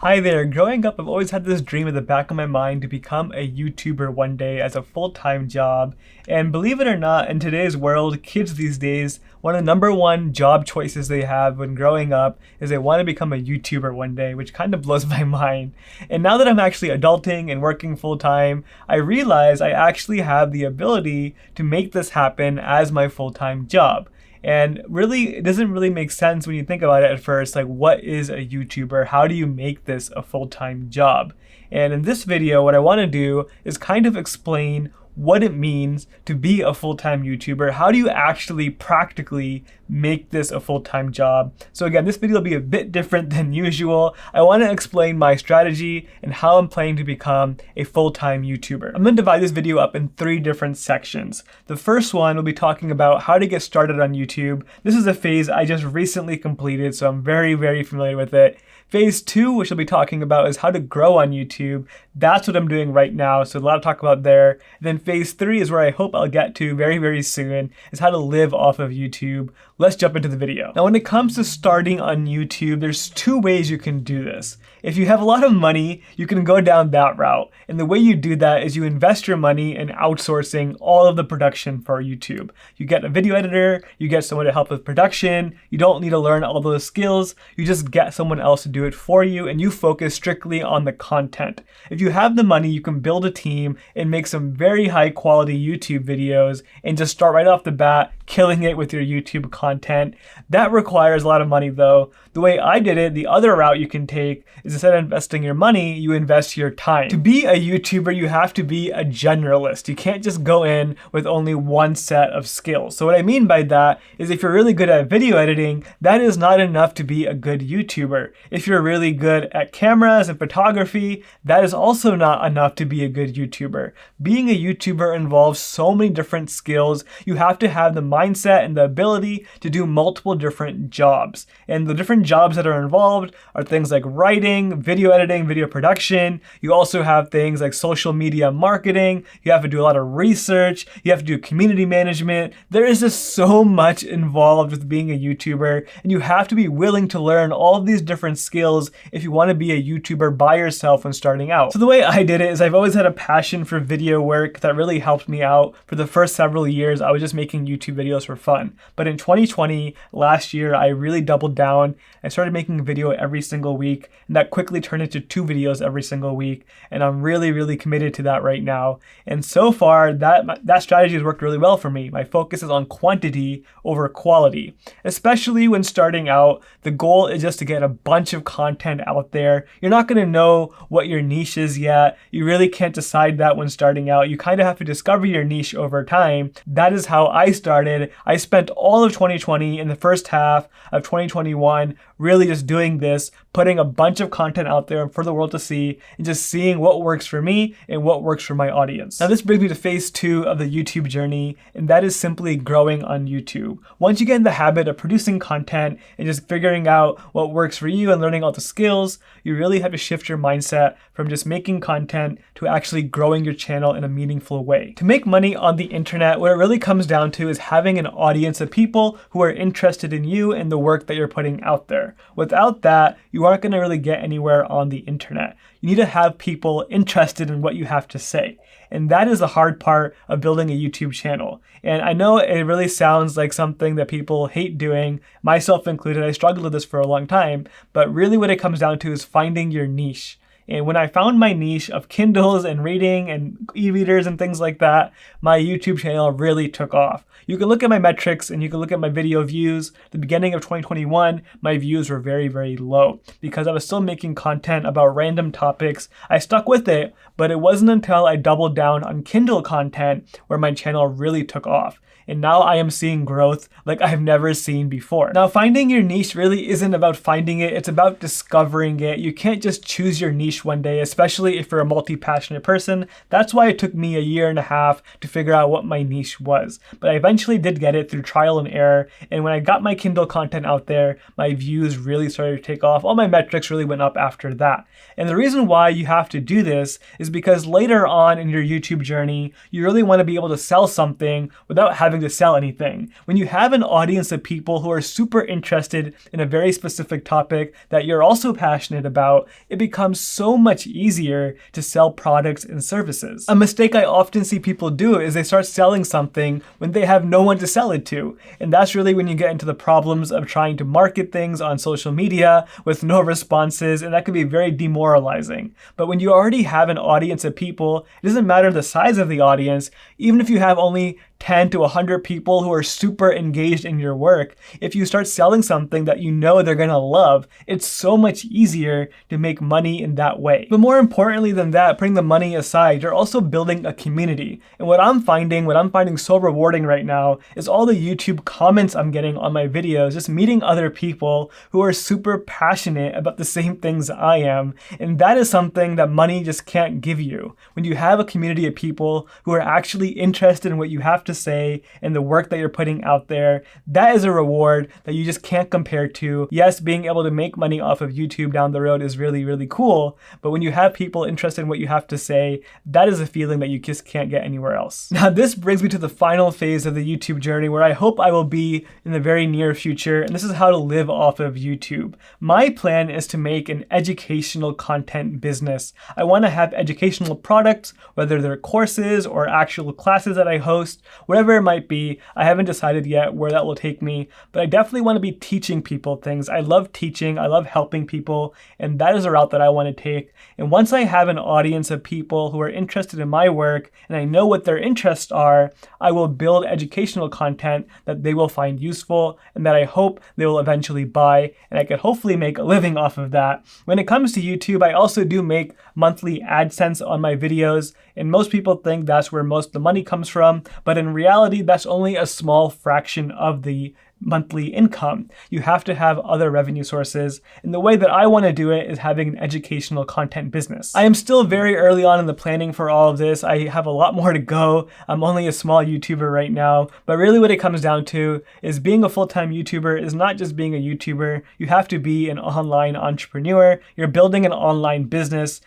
Hi there. Growing up, I've always had this dream at the back of my mind to become a YouTuber one day as a full-time job. And believe it or not, in today's world, kids these days, one of the number one job choices they have when growing up is they want to become a YouTuber one day, which kind of blows my mind. And now that I'm actually adulting and working full-time, I realize I actually have the ability to make this happen as my full-time job. And really, it doesn't really make sense when you think about it at first, like what is a YouTuber? How do you make this a full-time job? And in this video, what I want to do is kind of explain what it means to be a full-time YouTuber. How do you actually practically make this a full-time job? So again, this video will be a bit different than usual. I want to explain my strategy and how I'm planning to become a full-time YouTuber. I'm going to divide this video up in 3 different sections. The first one will be talking about how to get started on YouTube. This is a phase I just recently completed, so I'm very familiar with it. Phase 2, which I'll be talking about, is how to grow on YouTube. That's what I'm doing right now, so a lot to talk about there. And then phase 3 is where I hope I'll get to very soon, is how to live off of YouTube. Let's jump into the video. Now, when it comes to starting on YouTube, there's 2 ways you can do this. If you have a lot of money, you can go down that route. And the way you do that is you invest your money in outsourcing all of the production for YouTube. You get a video editor, you get someone to help with production, you don't need to learn all those skills, you just get someone else to do it for you, and you focus strictly on the content. If you have the money, you can build a team and make some very high quality YouTube videos and just start right off the bat killing it with your YouTube content. That requires a lot of money though. The way I did it, the other route you can take is instead of investing your money, you invest your time. To be a YouTuber, you have to be a generalist. You can't just go in with only one set of skills. So what I mean by that is if you're really good at video editing, that is not enough to be a good YouTuber. If you're really good at cameras and photography, that is also not enough to be a good YouTuber. Being a YouTuber involves so many different skills. You have to have the mindset and the ability to do multiple different jobs. And the different jobs that are involved are things like writing, video editing, video production. You also have things like social media marketing. You have to do a lot of research. You have to do community management. There is just so much involved with being a YouTuber, and you have to be willing to learn all of these different skills if you want to be a YouTuber by yourself when starting out. So the way I did it is I've always had a passion for video work that really helped me out. For the first several years, I was just making YouTube videos for fun. But in 2020, last year, I really doubled down. I started making a video every single week, and that quickly turned into 2 videos every single week. And I'm really committed to that right now. And so far, that strategy has worked really well for me. My focus is on quantity over quality. Especially when starting out, the goal is just to get a bunch of content out there. You're not going to know what your niche is yet. You really can't decide that when starting out. You kind of have to discover your niche over time. That is how I started. I spent all of 2020 and the first half of 2021 really just doing this, putting a bunch of content out there for the world to see and just seeing what works for me and what works for my audience. Now this brings me to phase 2 of the YouTube journey, and that is simply growing on YouTube. Once you get in the habit of producing content and just figuring out what works for you and learning all the skills, you really have to shift your mindset from just making content to actually growing your channel in a meaningful way. To make money on the internet, what it really comes down to is having an audience of people who are interested in you and the work that you're putting out there. Without that, you aren't going to really get anywhere on the internet. You need to have people interested in what you have to say. And that is the hard part of building a YouTube channel. And I know it really sounds like something that people hate doing, myself included. I struggled with this for a long time, but really what it comes down to is finding your niche. And when I found my niche of Kindles and reading and e-readers and things like that, my YouTube channel really took off. You can look at my metrics and you can look at my video views. The beginning of 2021, my views were very low because I was still making content about random topics. I stuck with it, but it wasn't until I doubled down on Kindle content where my channel really took off. And now I am seeing growth like I've never seen before. Now, finding your niche really isn't about finding it, it's about discovering it. You can't just choose your niche niche one day, especially if you're a multi-passionate person. That's why it took me a year and a half to figure out what my niche was. But I eventually did get it through trial and error. And when I got my Kindle content out there, my views really started to take off. All my metrics really went up after that. And the reason why you have to do this is because later on in your YouTube journey, you really want to be able to sell something without having to sell anything. When you have an audience of people who are super interested in a very specific topic that you're also passionate about, it becomes so much easier to sell products and services. A mistake I often see people do is they start selling something when they have no one to sell it to. And that's really when you get into the problems of trying to market things on social media with no responses, and that can be very demoralizing. But when you already have an audience of people, it doesn't matter the size of the audience. Even if you have only 10 to 100 people who are super engaged in your work, if you start selling something that you know they're gonna love, it's so much easier to make money in that way. But more importantly than that, putting the money aside, you're also building a community. And what I'm finding so rewarding right now is all the YouTube comments I'm getting on my videos, just meeting other people who are super passionate about the same things I am. And that is something that money just can't give you. When you have a community of people who are actually interested in what you have to say and the work that you're putting out there, that is a reward that you just can't compare to. Yes, being able to make money off of YouTube down the road is really, really cool. But when you have people interested in what you have to say, that is a feeling that you just can't get anywhere else. Now, this brings me to the final phase of the YouTube journey where I hope I will be in the very near future. And this is how to live off of YouTube. My plan is to make an educational content business. I want to have educational products, whether they're courses or actual classes that I host, whatever it might be. I haven't decided yet where that will take me, but I definitely want to be teaching people things. I love teaching, I love helping people, and that is a route that I want to take. And once I have an audience of people who are interested in my work and I know what their interests are, I will build educational content that they will find useful and that I hope they will eventually buy, and I could hopefully make a living off of that. When it comes to YouTube, I also do make monthly AdSense on my videos, and most people think that's where most of the money comes from, but in reality, that's only a small fraction of the monthly income. You have to have other revenue sources, and the way that I want to do it is having an educational content business. I am still very early on in the planning for all of this. I have a lot more to go. I'm only a small YouTuber right now, but really what it comes down to is being a full-time YouTuber is not just being a YouTuber. You have to be an online entrepreneur. You're building an online business.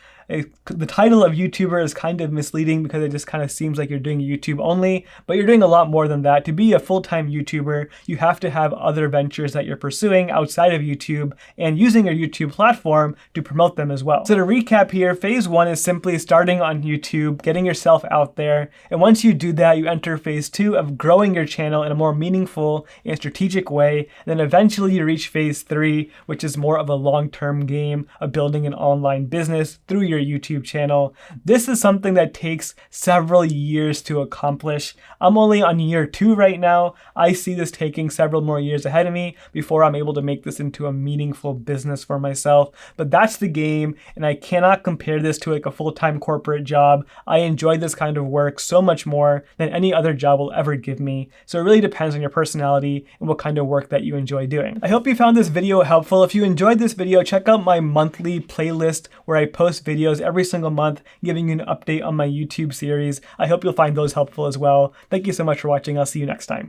The title of YouTuber is kind of misleading because it just kind of seems like you're doing YouTube only, but you're doing a lot more than that. To be a full-time YouTuber, you have to have other ventures that you're pursuing outside of YouTube and using your YouTube platform to promote them as well. So to recap here, phase 1 is simply starting on YouTube, getting yourself out there. And once you do that, you enter phase 2 of growing your channel in a more meaningful and strategic way. And then eventually you reach phase 3, which is more of a long-term game of building an online business through your YouTube channel. This is something that takes several years to accomplish. I'm only on year 2 right now. I see this taking several more years ahead of me before I'm able to make this into a meaningful business for myself. But that's the game, and I cannot compare this to like a full-time corporate job. I enjoy this kind of work so much more than any other job will ever give me. So it really depends on your personality and what kind of work that you enjoy doing. I hope you found this video helpful. If you enjoyed this video, check out my monthly playlist where I post videos every single month, giving you an update on my YouTube series. I hope you'll find those helpful as well. Thank you so much for watching. I'll see you next time.